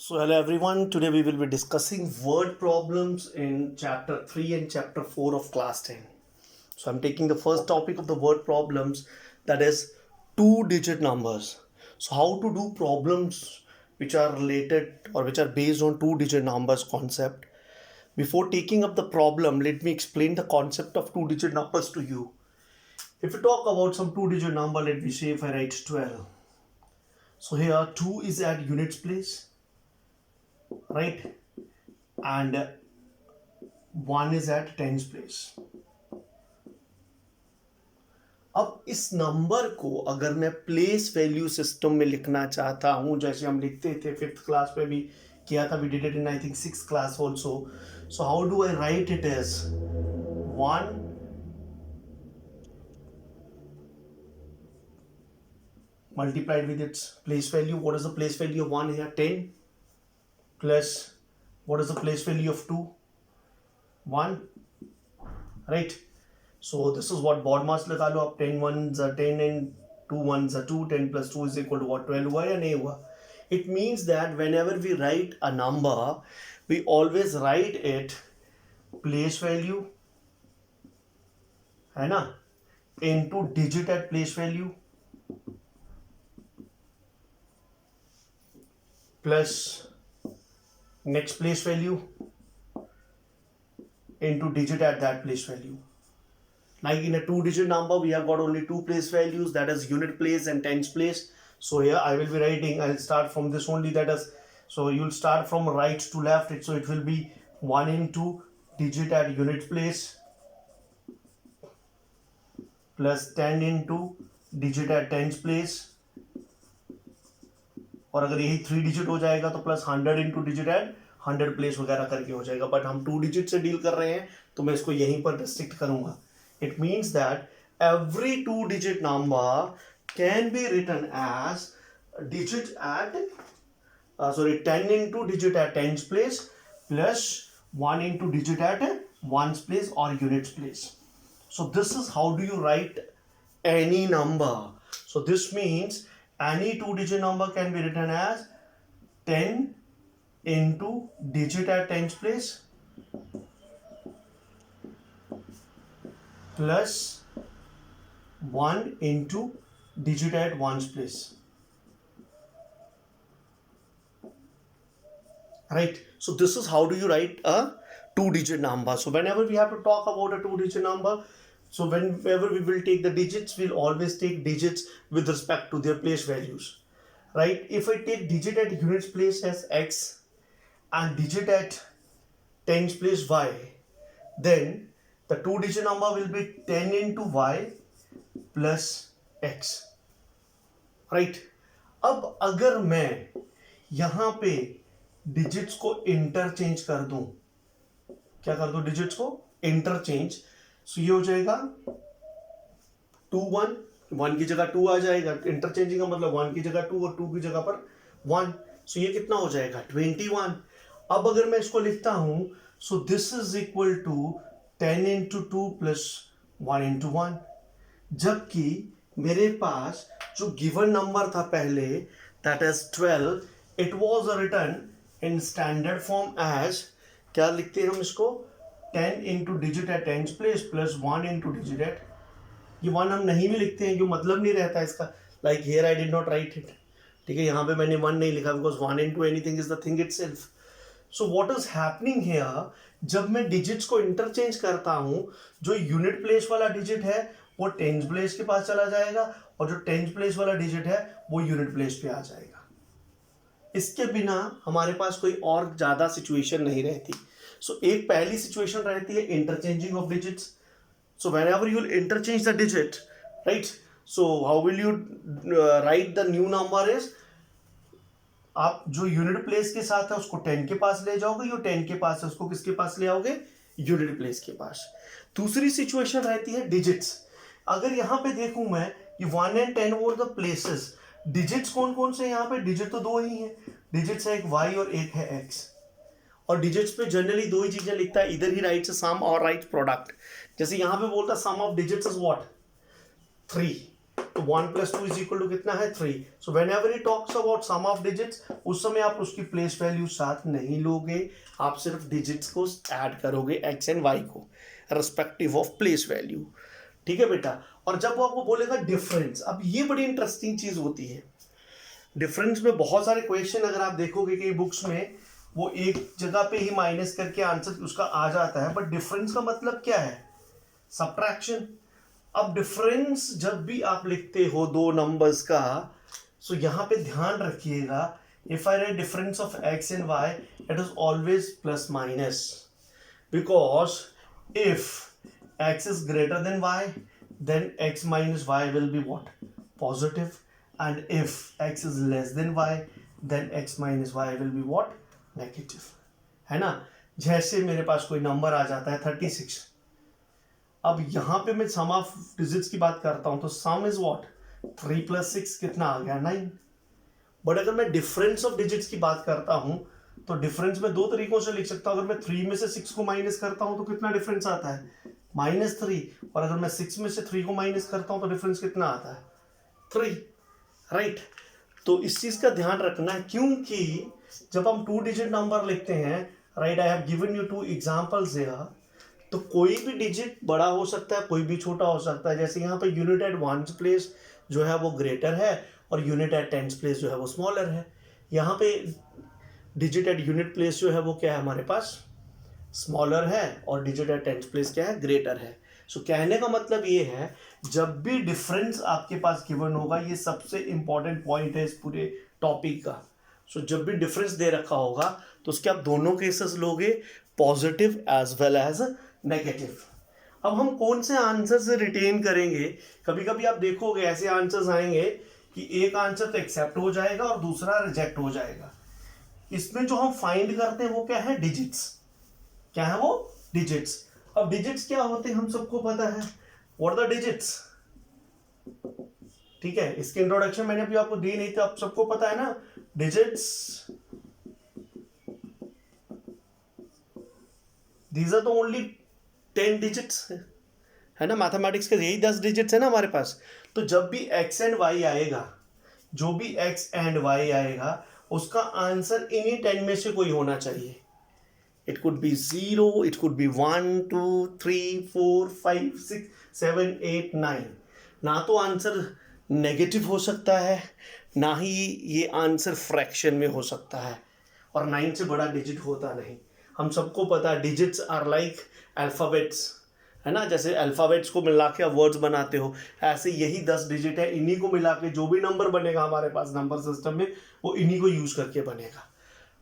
So hello everyone, today we will be discussing word problems in chapter 3 and chapter 4 of class 10. So I'm taking the first topic of the word problems, that is two digit numbers. So how to do problems which are related or which are based on two digit numbers concept. Before taking up the problem, let me explain the concept of two digit numbers to you. If we talk about some two digit number, let me say if I write 12. So here 2 is at units place, right? And 1 is at tens place. अब इस number को अगर मैं place value system में लिखना चाहता हूं, जैसे हम लिखते थे फिफ्थ क्लास में भी किया था, we did it in I think six class also. So how do I write it is 1 multiplied with its place value. What is the place value of 1 here? 10 plus what is the place value of 2? 1, right? So this is what BODMAS लगा लो आप. 10 ones are 10 and 2 ones are 2. 10 plus 2 is equal to what? 12 हुआ या नहीं हुआ? It means that whenever we write a number, we always write it place value, है ना, into digit at place value plus next place value into digit at that place value. Like in a two digit number, we have got only two place values, that is unit place and tens place. So here I will be writing, I'll start from this only, that is, so you'll start from right to left. So it will be 1 into digit at unit place plus 10 into digit at tens place. और अगर यही 3 digit हो जाएगा तो plus 100 into digit at 100 place वगैरह करके हो जाएगा. बट हम 2 डिजिट से डील कर रहे हैं तो मैं इसको यहीं पर रिस्ट्रिक्ट करूंगा. It means that every 2 digit number can be written as digit at 10 into digit at tens place plus 1 into digit at ones place और units place. So this is how do you write any number. So this means any two digit number can be written as 10 into digit at tens place plus 1 into digit at ones place, right? So this is how do you write a two digit number. So whenever we have to talk about a two digit number, so whenever we will take the digits, we'll always take digits with respect to their place values, right? If I take digit at units place as x and digit at tens place y, then the two digit number will be 10 into y plus x, right? अब अगर मैं यहां पे digits को interchange कर दूं, क्या कर दूं? डिजिट्स को इंटरचेंज. सो ये हो जाएगा 2 1, 1 की जगह 2 आ जाएगा. इंटरचेंजिंग का मतलब 1 की जगह 2 और 2 की जगह पर 1. सो ये कितना हो जाएगा? 21. अब अगर मैं इसको लिखता हूं, so this is equal to 10 into 2 plus 1 into 1. जबकि मेरे पास जो गिवन नंबर था पहले, that is 12, it was written in standard form as, क्या लिखते हैं हम इसको? 10 into digit at tens place plus 1 into digit at, ये 1 हम नहीं भी लिखते हैं, जो मतलब नहीं रहता इसका. Like here I did not right it, ठीक है, यहाँ पे मैंने 1 नहीं लिखा because 1 into anything is the thing itself. So what is happening here, जब मैं डिजिट्स को इंटरचेंज करता हूँ, जो यूनिट प्लेस वाला डिजिट है वो टेंस प्लेस के पास चला जाएगा और जो टेंस प्लेस वाला डिजिट है वो यूनिट प्लेस पे आ जाएगा. इसके बिना हमारे पास कोई और ज्यादा सिचुएशन नहीं रहती. सो एक पहली सिचुएशन रहती है interchanging of digits. So whenever you will interchange the digit, right, so how will you right the new number is, आप जो यूनिट प्लेस के साथ है उसको 10 के पास ले जाओगे, जो 10 के पास है उसको किसके पास ले आओगे? यूनिट प्लेस के पास. दूसरी सिचुएशन रहती है डिजिट्स. अगर यहां पे देखूं मैं, ये 1 and 10 were the places. Digits कौन कौन से यहाँ पे? डिजिट तो दो ही हैं. डिजिट्स है एक y और एक है x. और डिजिट्स पे जनरली दो ही चीजें लिखता है, इधर ही राइट्स सम और राइट्स प्रोडक्ट. जैसे यहां पे बोलता sum of digits is what? 3. तो 1 + 2 = कितना है 3. So whenever he talks about sum of digits, उस समय आप उसकी प्लेस वैल्यू साथ नहीं लोगे, आप सिर्फ डिजिट्स को ऐड करोगे एक्स एंड वाई को रिस्पेक्टिव ऑफ प्लेस वैल्यू. ठीक है बेटा. और जब वो आपको बोलेगा डिफरेंस, अब ये बड़ी इंटरेस्टिंग चीज होती है. डिफरेंस में बहुत सारे क्वेश्चन अगर आप देखोगे कि बुक्स में वो एक जगह पे ही माइनस करके आंसर उसका आ जाता है, बट डिफरेंस का मतलब क्या है? सब्ट्रैक्शन. अब डिफरेंस जब भी आप लिखते हो दो नंबर्स का, सो यहाँ पे ध्यान रखिएगा, if I write difference of x and y, it is always plus minus, because if x is greater than y, then x minus y will be what? Positive. And if x is less than y, then x minus y will be what? Negative. है ना. जैसे मेरे पास कोई number आ जाता है 36, अब यहां पे मैं सम ऑफ डिजिट्स की बात करता हूं, तो सम इज व्हाट? 3 + 6 कितना आ गया? 9. बट अगर मैं डिफरेंस ऑफ डिजिट्स की बात करता हूं, तो डिफरेंस में दो तरीकों से लिख सकता हूं. अगर मैं 3 में से 6 को माइनस करता हूं तो कितना डिफरेंस आता है? -3. और अगर मैं 6 में से 3 को माइनस करता हूं तो डिफरेंस कितना आता है? 3. राइट. तो इस चीज का ध्यान रखना है, क्योंकि जब हम 2 डिजिट नंबर लिखते हैं, right, I have given you 2 examples here, तो कोई भी डिजिट बड़ा हो सकता है, कोई भी छोटा हो सकता है. जैसे यहाँ पे यूनिट एट 1 प्लेस जो है वो ग्रेटर है और यूनिट एट 10 प्लेस जो है वो स्मॉलर है. यहाँ पे डिजिट एट यूनिट प्लेस जो है वो क्या है हमारे पास? स्मॉलर है, और डिजिट एट 10th प्लेस क्या है? ग्रेटर है. सो कहने का मतलब ये है, जब भी डिफरेंस आपके पास गिवन होगा, ये सबसे इंपॉर्टेंट पॉइंट है इस पूरे टॉपिक का. सो जब भी डिफरेंस दे रखा होगा तो उसके आप दोनों केसेस लोगे, positive as well as negative. अब हम कौन से आंसर से रिटेन करेंगे? कभी कभी आप देखोगे ऐसे आंसर्स आएंगे कि एक आंसर तो एक्सेप्ट हो जाएगा और दूसरा रिजेक्ट हो जाएगा. इसमें जो हम फाइंड करते हैं वो क्या है? डिजिट्स. क्या है वो? डिजिट्स. अब डिजिट्स क्या होते हैं हम सबको पता है. What are the digits? ठीक है, इसके इंट्रोडक्शन मैंने अभी आपको दी नहीं थी, आप सबको पता है ना. Digits, these are the only 10 digits, है ना. मैथमेटिक्स के यही 10 डिजिट्स है ना हमारे पास. तो जब भी एक्स एंड वाई आएगा, जो भी एक्स एंड वाई आएगा, उसका आंसर इन्हीं 10 में से कोई होना चाहिए. It could be 0, it could be 1, 2, 3, 4, 5, 6, 7, 8, 9. ना तो आंसर नेगेटिव हो सकता है, ना ही ये आंसर फ्रैक्शन में हो सकता है, और 9 से बड़ा डिजिट होता नहीं. हम सबको पता है डिजिट्स आर लाइक अल्फ़ाबेट्स, है ना. जैसे अल्फ़ाबेट्स को मिला के आप वर्ड्स बनाते हो, ऐसे यही 10 डिजिट है. इन्हीं को मिला के जो भी नंबर बनेगा हमारे पास नंबर सिस्टम में, वो इन्हीं को यूज़ करके बनेगा.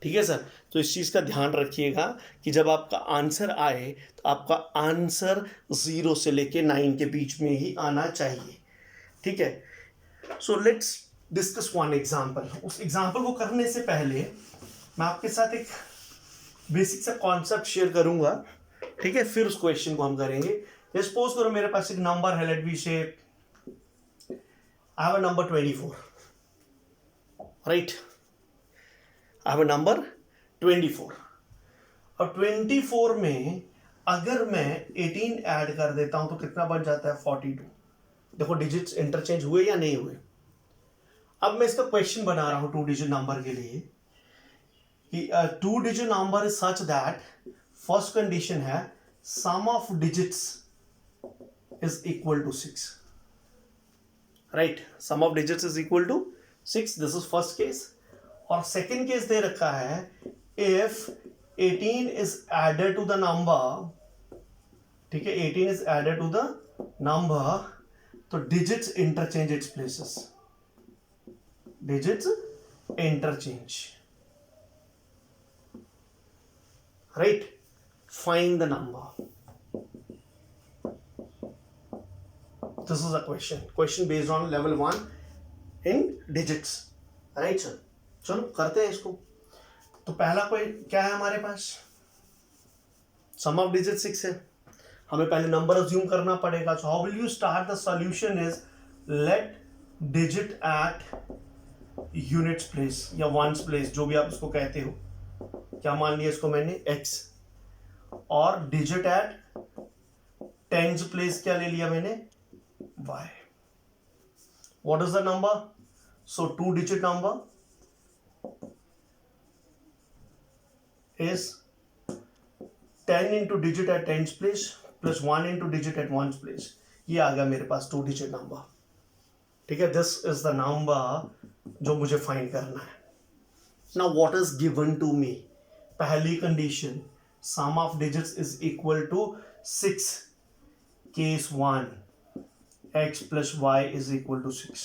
ठीक है सर. तो इस चीज़ का ध्यान रखिएगा कि जब आपका आंसर आए तो आपका आंसर 0 से लेके 9 के बीच में ही आना चाहिए. ठीक है. So let's discuss one example. उस एग्जाम्पल को करने से पहले मैं आपके साथ एक बेसिक सा कॉन्सेप्ट शेयर करूंगा. ठीक है, फिर उस क्वेश्चन को हम करेंगे. सपोज करो मेरे पास एक नंबर है, लेट बी से I have a number 24, right. I have a number 24. और 24 में अगर मैं 18 ऐड कर देता हूं तो कितना बन जाता है? 42. देखो डिजिट्स इंटरचेंज हुए या नहीं हुए. अब मैं इसका क्वेश्चन बना रहा हूं 2 डिजिट नंबर के लिए कि 2 digit number is such that first condition है sum of digits is equal to 6. Right, sum of digits is equal to 6. This is first case. और सेकेंड केस दे रखा है if 18 is added to the number. ठीक है, 18 is added to the number, तो digits interchange its places. Digits interchange. Right. Find the number. This is a question based on level 1 in digits. Right sir. चलो करते हैं इसको. तो पहला कोई क्या है हमारे पास? सम ऑफ डिजिट 6 है. हमें पहले नंबर अज्यूम करना पड़ेगा. So how will you start the solution is let digit at units place या वंस प्लेस, जो भी आप इसको कहते हो. क्या मान लिया इसको मैंने? x. और डिजिट एट टेंस प्लेस क्या ले लिया मैंने? y. What is the number? So 2-digit number is 10 into digit at 10th place plus 1 into digit at 1st place. ये आ गया मेरे पास 2-digit number. ठीक है, this is the number जो मुझे find करना है. Now what is given to me? पहली condition, sum of digits is equal to 6. Case 1, x plus y is equal to 6.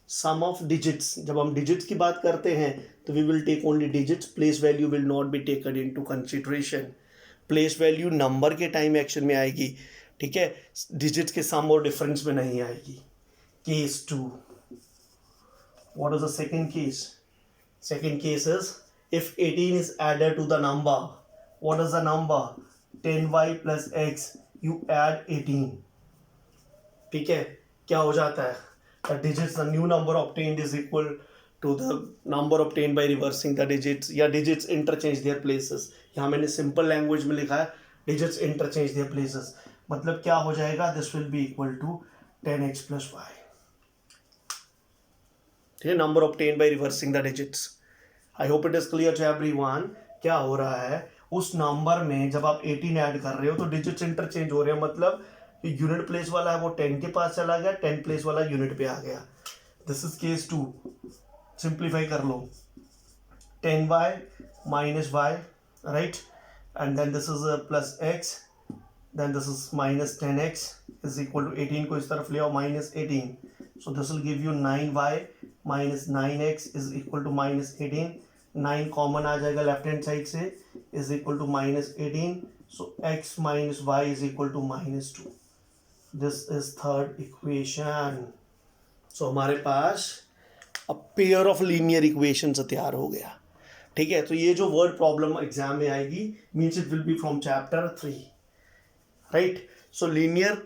Sum of digits, जब हम digits की बात करते हैं तो we will take only digits. Place value will not be taken into consideration. Place value number के time action में आएगी, ठीक है, digits के sum और difference में नहीं आएगी. Case 2. What is the second case? Second case is if 18 is added to the number. What is the number? 10y plus x. You add 18. ठीक है, क्या हो जाता है? The digits, the new number obtained is equal to the number obtained by reversing the digits. या digits interchange their places. यहाँ मैंने simple language में लिखा है digits interchange their places. मतलब क्या हो जाएगा? This will be equal to 10x plus y. ठीक है, number obtained by reversing the digits. I hope it is clear to everyone. क्या हो रहा है? उस नंबर में जब आप 18 ऐड कर रहे हो तो डिजिट्स इंटरचेंज हो रहे हैं, मतलब यूनिट प्लेस वाला है वो 10 के पास चला गया, 10 प्लेस वाला यूनिट पे आ गया. This is case 2. सिंप्लीफाई कर लो. 10y minus y, right? And then this is a plus x, then this is minus 10x is equal to 18 को इस तरफ ले आओ minus 18. So this will give you 9y minus 9x is equal to minus 18. 9 common आ जाएगा left hand side से is equal to minus 18. So x minus y is equal to minus 2. This is third equation. So हमारे पास a pair of linear equations तैयार हो गया. ठीक है, तो ये जो वर्ड प्रॉब्लम एग्जाम में आएगी means it will be from chapter 3, right? So linear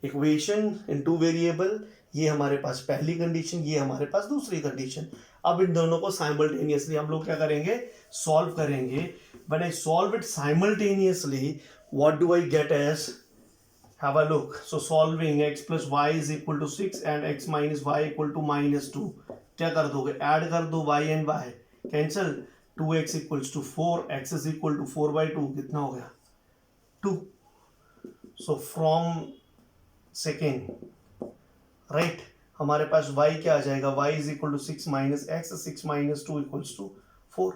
equation in 2 variable, ये हमारे पास पहली कंडीशन, ये हमारे पास दूसरी कंडीशन. अब इन दोनों को साइमल्टेनियसली हम लोग क्या करेंगे? सॉल्व करेंगे. When I solve it simultaneously, what do I get as? Have a look. So solving x plus y is equal to 6 and x minus y equal to minus 2. क्या कर दोगे? ऐड कर दो y and y, cancel. 2x equals to 4, x is equal to 4 by 2. कितना हो गया? 2. So from second, right, हमारे पास y क्या आ जाएगा? y is equal to 6 minus x, 6 minus 2 equals to 4.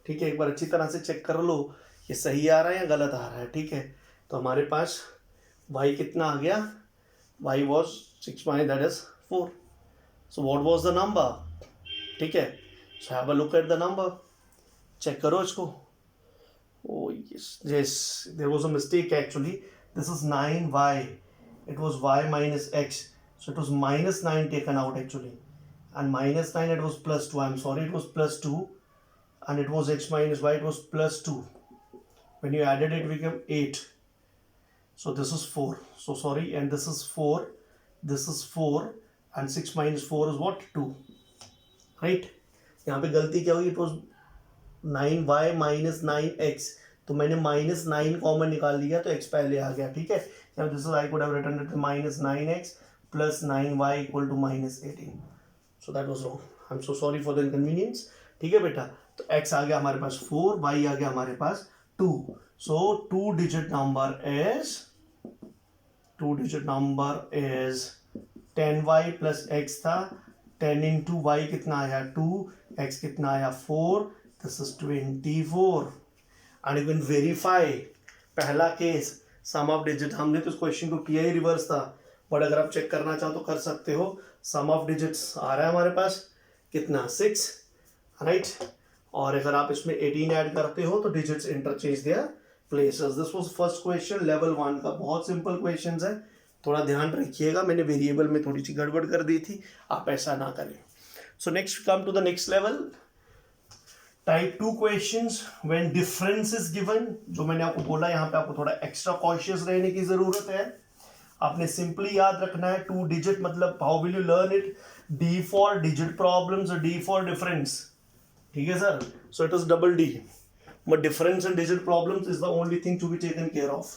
ठीक है, एक बार अच्छी तरह से चेक कर लो ये सही आ रहा है या गलत आ रहा है. ठीक है, तो हमारे पास y कितना आ गया? y was 6 minus that is 4. So what was the number? ठीक है, so have a look at the number. Check करो इसको. Oh yes, there was a mistake actually. This is 9y. It was y minus x. So it was minus 9 taken out actually. And minus 9 it was plus 2. I'm sorry, it was plus 2. And it was x minus y, it was plus 2. When you added it, it became 8. So this is 4. So sorry, and this is 4. This is 4. And 6 minus 4 is what? 2. Right? यहाँ पे गलती क्या हुई? It was 9y minus 9x. तो मैंने minus 9 common निकाल लिया तो x पहले आ गया. ठीक है, now this is I could have written it minus 9x plus 9y equal to minus 18. So that was wrong. I'm so sorry for the inconvenience. ठीक है बेटा, तो x आ गया हमारे पास 4, y आ गया हमारे पास 2. So 2-digit number is 10y plus x था. 10 into y कितना आया? 2. x कितना आया? 4. This is 24. And you can verify. पहला केस सम ऑफ डिजिट, हमने तो इस क्वेश्चन को किया ही रिवर्स था, बट अगर आप चेक करना चाहो तो कर सकते हो. सम ऑफ डिजिट्स आ रहा है हमारे पास कितना? 6, राइट? और अगर आप इसमें 18 ऐड करते हो तो digits interchange their places. This was first question level 1 का. बहुत सिंपल क्वेश्चंस है, थोड़ा ध्यान रखिएगा. मैंने वेरिएबल में थोड़ी सी गड़बड़ कर दी थी, आप ऐसा ना करें. So next come to the next level. Type 2 questions when difference is given. जो मैंने आपको बोला, यहाँ पे आपको थोड़ा एक्स्ट्रा कॉशियस रहने की जरूरत है. आपने सिंपली याद रखना है 2 डिजिट मतलब how will you learn it? D for digit problems और D फॉर डिफरेंस. ठीक है sir, so it is double D, but difference and digit problems is the only thing to be taken care of.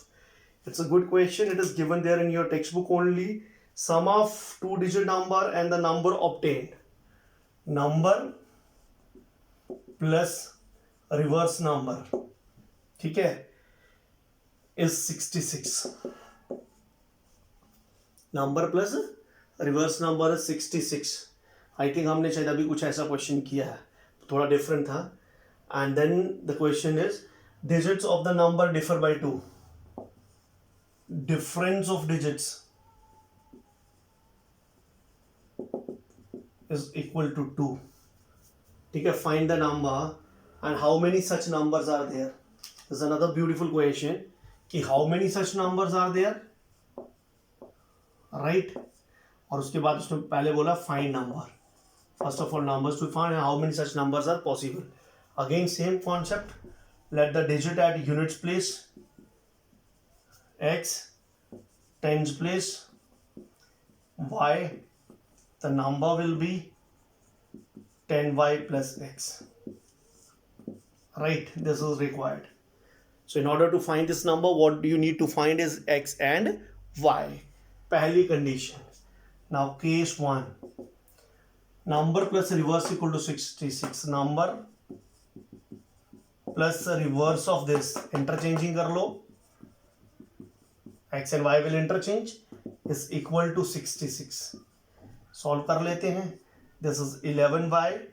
It's a good question. It is given there in your textbook only. Sum of two-digit number and the number obtained. Number plus reverse number, ठीक है, is 66. Number plus reverse number is 66. I think हमने शायद अभी कुछ ऐसा question किया है, थोड़ा डिफरेंट था. And then the question is, digits of the number differ by 2. Difference of digits is equal to 2. ठीक है, find the number and how many such numbers are there. This is another beautiful question कि how many such numbers are there, right? और उसके बाद उसने पहले बोला find number. First of all, numbers to find and how many such numbers are possible. Again, same concept. Let the digit at units place, x, tens place, y, the number will be 10y plus x. Right, this is required. So in order to find this number, what you need to find is x and y. Pehli condition. Now case 1. Number plus reverse equal to 66. Number plus reverse of this. Interchanging kar lo. X and y will interchange. Is equal to 66. Solve kar lete hain. This is 11y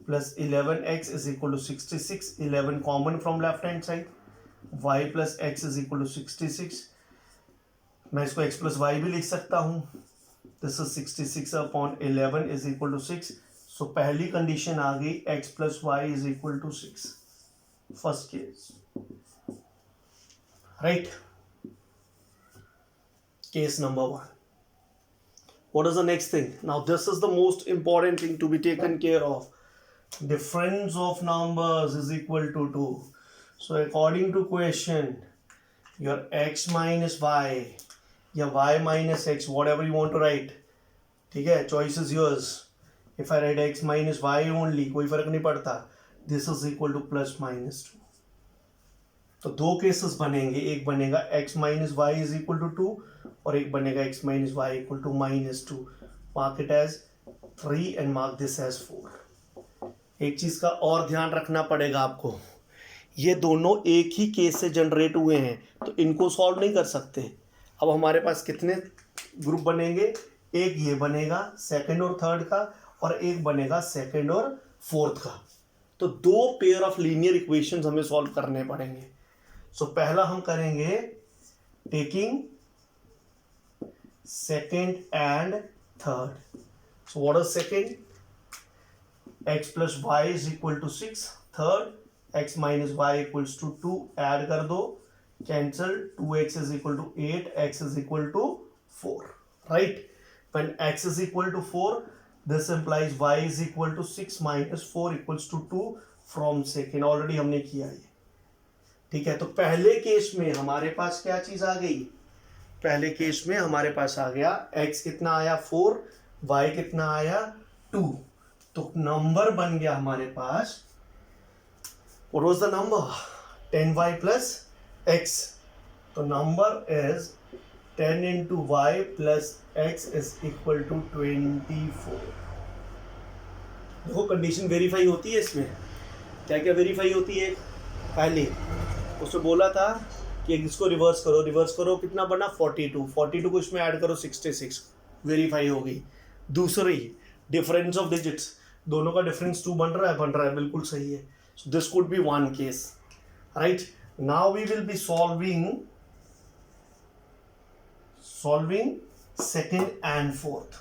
plus 11x is equal to 66. 11 common from left hand side. Y plus x is equal to 66. मैं इसको x plus y भी लिख सकता हूँ. This is 66 upon 11 is equal to 6. So पहली condition आ गई, x plus y is equal to 6. First case. Right? Case number 1. What is the next thing? Now this is the most important thing to be taken care of. Difference of numbers is equal to 2. So according to question, your x minus y, या y minus x, whatever you want to write, ठीक है, choice is yours. If I write x minus y only, कोई फर्क नहीं पड़ता. This is equal to plus minus 2. तो दो cases बनेंगे, एक बनेगा x minus y is equal to 2 और एक बनेगा x minus y equal to minus 2. Mark it as 3 and mark this as 4. एक चीज का और ध्यान रखना पड़ेगा आपको, ये दोनों एक ही केस से जनरेट हुए हैं तो इनको सॉल्व नहीं कर सकते. अब हमारे पास कितने ग्रुप बनेंगे, एक ये बनेगा सेकंड और थर्ड का और एक बनेगा सेकंड और फोर्थ का. तो दो पेयर ऑफ लीनियर इक्वेशंस हमें सॉल्व करने पड़ेंगे. सो पहला हम करेंगे taking second and third. So what is second, x plus y is equal to 6. Third, x minus y equals to 2. Add कर दो, cancel. 2x is equal to 8. X is equal to 4. Right? When x is equal to 4, this implies y is equal to 6 minus 4 equals to 2 from second. Already हमने किया ये. ठीक है, तो पहले case में हमारे पास क्या चीज आ गई, पहले केस में हमारे पास आ गया x कितना आया 4, y कितना आया 2. तो नंबर बन गया हमारे पास, what was the number, 10y plus x. तो number is 10 into y plus x is equal to 24. देखो कंडीशन वेरीफाई होती है इसमें. क्या क्या वेरीफाई होती है, पहले उसने बोला था कि इसको रिवर्स करो, कितना बना 42. 42 को इसमें ऐड करो 66, वेरीफाई हो गई. दूसरी डिफरेंस ऑफ डिजिट्स, दोनों का डिफरेंस 2 बन रहा है, बिल्कुल सही है. So this could be one case. Right, now we will be solving second and fourth.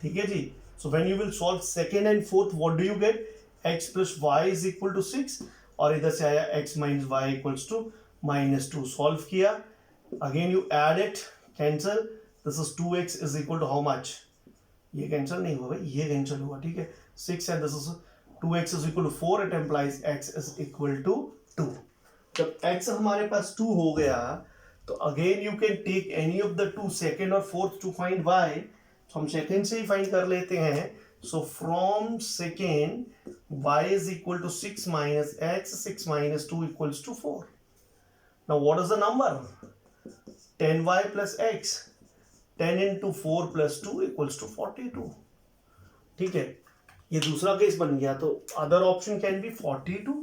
ठीक है जी. So when you will solve second and fourth, what do you get, x plus y is equal to 6 और इधर से आया x minus y equals to minus 2. Solve किया, again you add it, cancel. This is 2x is equal to how much, ये cancel नहीं हुआ भाई, ये कैंसिल हुआ. ठीक है, 6 and this is 2x is equal to 4. It implies x is equal to 2. जब x हमारे पास 2 हो गया तो again you can take any of the two, second और fourth, to find y. तो हम second से ही find कर लेते हैं. So from second, y is equal to 6 minus x. 6 minus 2 equals to 4. Now what is the number? 10y plus x, 10 into 4 plus 2 equals to 42. ठीक है, ये दूसरा केस बन गया, तो अदर ऑप्शन कैन बी 42.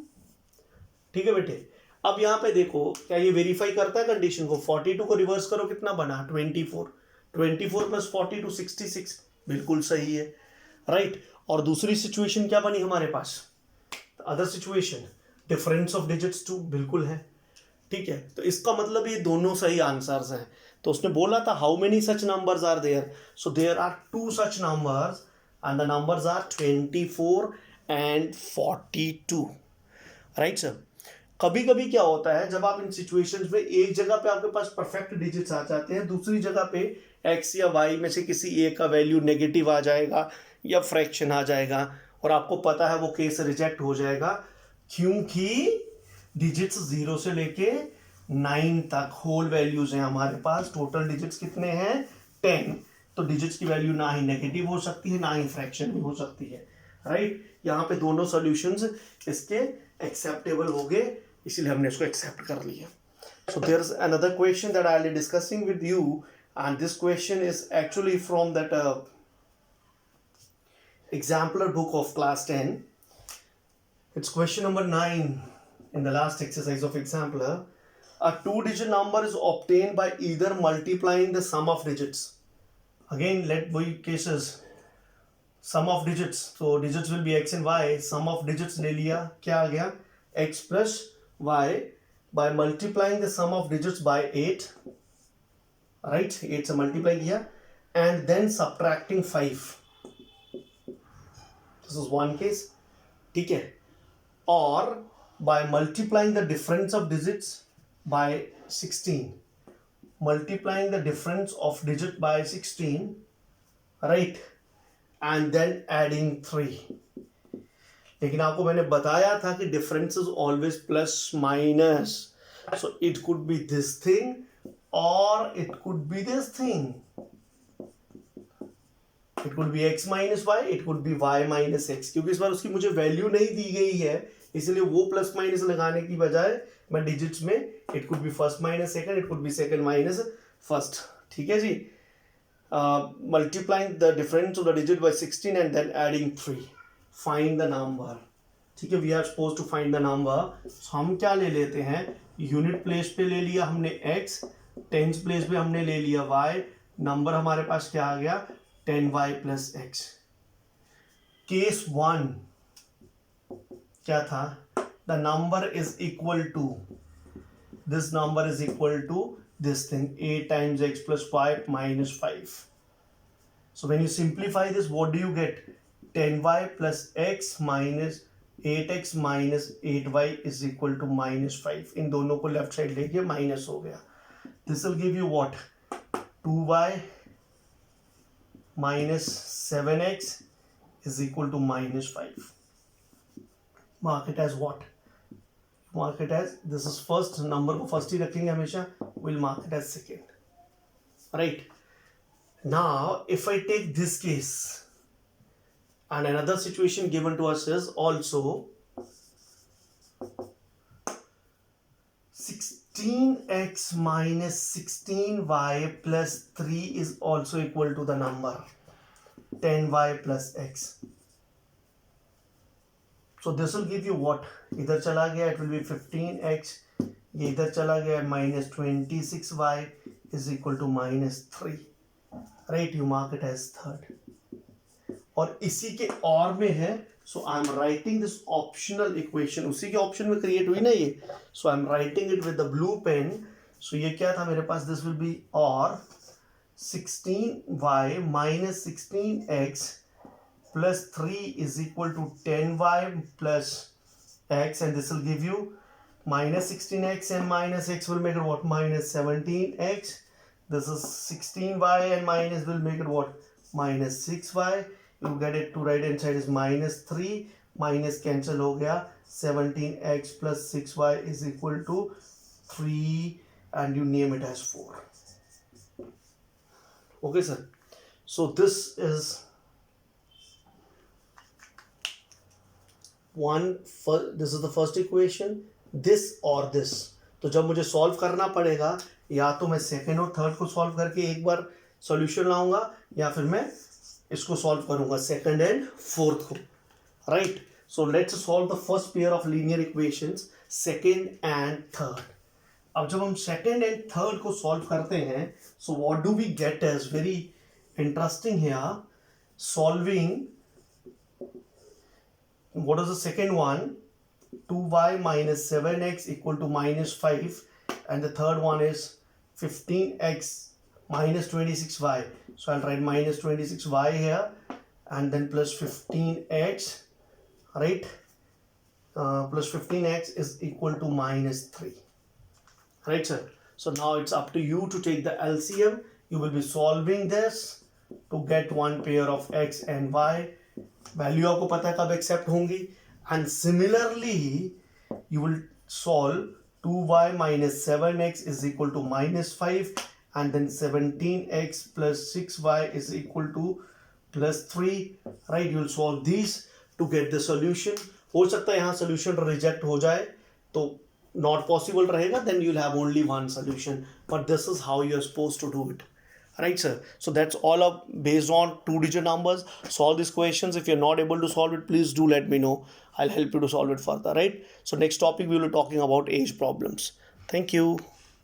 ठीक है बेटे, अब यहाँ पे देखो क्या ये वेरीफाई करता है कंडीशन को. 42 को रिवर्स करो, कितना बना 24. 24 प्लस 42 66, बिल्कुल सही है, राइट. और दूसरी सिचुएशन क्या बनी हमारे पास, other situation difference of digits 2, बिल्कुल है. ठीक है, तो इसका मतलब ये दोनों सही आंसर्स हैं. तो उसने बोला था how many such numbers are there, so there are 2 such numbers and the numbers are 24 and 42. Right sir. कभी कभी क्या होता है, जब आप इन सिचुएशंस में एक जगह पे आपके पास परफेक्ट डिजिट्स आ जाते हैं, दूसरी जगह पे एक्स या वाई में से किसी एक का वैल्यू नेगेटिव आ जाएगा या फ्रैक्शन आ जाएगा, और आपको पता है वो केस रिजेक्ट हो जाएगा, क्योंकि डिजिट्स 0 से लेके 9 तक होल वैल्यूज हैं हमारे पास. टोटल डिजिट्स कितने हैं 10. तो डिजिट्स की वैल्यू ना ही नेगेटिव हो सकती है, ना ही फ्रैक्शन में हो सकती है, राइट. यहाँ पे दोनों सॉल्यूशंस इसके एक्सेप्टेबल हो गए, इसीलिए हमने इसको एक्सेप्ट कर लिया. So there is another question that I will discussing with you, and this question is actually from that exemplar book of class 10. It's question number 9 in the last exercise of exemplar. A 2-digit number is obtained by either multiplying the sum of digits. Again, let we cases sum of digits. So digits will be x and y. Sum of digits ले लिया, क्या आ गया x plus y, by multiplying the sum of digits by 8. Right, 8 से multiply किया and then subtracting 5. This is one case. ठीक है, or by multiplying the difference of digits by 16, multiplying the difference of digit by 16, right, and then adding 3. लेकिन आपको मैंने बताया था कि difference is always plus minus, so it could be this thing or it could be this thing. It could be x minus y, it could be y minus x. क्योंकि इस बार उसकी मुझे वैल्यू नहीं दी गई है, इसलिए वो प्लस माइनस लगाने की बजाय मैं डिजिट्स में it could be first minus second, it could be second minus first. ठीक है जी. Multiplying the difference of the digit by 16 and then adding 3. Find the number. ठीक है, we are suppose to find the number. हम क्या ले लेते हैं, यूनिट प्लेस पे ले लिया हमने x, टेंस प्लेस पे हमने ले लिया y. नंबर हमारे पास क्या आ गया 10y plus x. केस 1 क्या था, the number is equal to, this number is equal to this thing, 8 times x plus 5 minus 5. So when you simplify this, what do you get, 10y plus x minus 8x minus 8y is equal to minus 5. इन दोनों को left side लेके minus हो गया. This will give you what, 2y minus 7x is equal to minus 5. Mark it as what? Mark it as, this is first, number को first ही रखेंगे हमेशा, we'll mark it as second. Right. Now, if I take this case, and another situation given to us is also 16x minus 16y plus 3 is also equal to the number 10y plus x. So this will give you what, इधर चला गया it will be 15x, ये इधर चला गया minus 26y is equal to minus 3. Right, you mark it as third. और इसी के और में है, so I am writing this optional equation, उसी के ऑप्शन में क्रिएट हुई ना ये, so I am writing it with the blue pen. So ये क्या था मेरे पास, this will be or 16y minus 16x plus 3 is equal to 10y plus x, and this will give you minus 16x and minus x will make it what, minus 17x. This is 16y and minus will make it what, minus 6y. You get it to right hand side is minus 3, minus cancel हो गया, 17x plus 6y is equal to 3 and you name it as 4. Okay sir. So this is this is the first equation, this or this. तो जब मुझे solve करना पड़ेगा या तो मैं सेकेंड और थर्ड को सॉल्व करके एक बार सॉल्यूशन लाऊंगा, या फिर मैं इसको सॉल्व करूंगा सेकेंड एंड फोर्थ को, right. So let's solve the first pair of linear equations, second and third. अब जब हम सेकेंड एंड थर्ड को सॉल्व करते हैं, so what do we get as very interesting here, solving what is the second one, 2y minus 7x equal to minus 5, and the third one is 15x minus 26y. So I'll write minus 26y here, and then plus 15x, right? Plus 15x is equal to minus 3, right sir? So now it's up to you to take the LCM. You will be solving this to get one pair of x and y. Value आपको पता है कब accept होंगी. And similarly you will solve 2y minus 7x is equal to minus 5, and then 17x plus 6y is equal to plus 3, right. You will solve this to get the solution. हो सकता है यहाँ solution reject हो जाए, तो not possible रहेगा, then you will have only one solution, but this is how you are supposed to do it. Right sir, so that's all up based on 2-digit numbers. Solve these questions. If you're not able to solve it, please do let me know. I'll help you to solve it further, right? So next topic we will be talking about age problems. Thank you.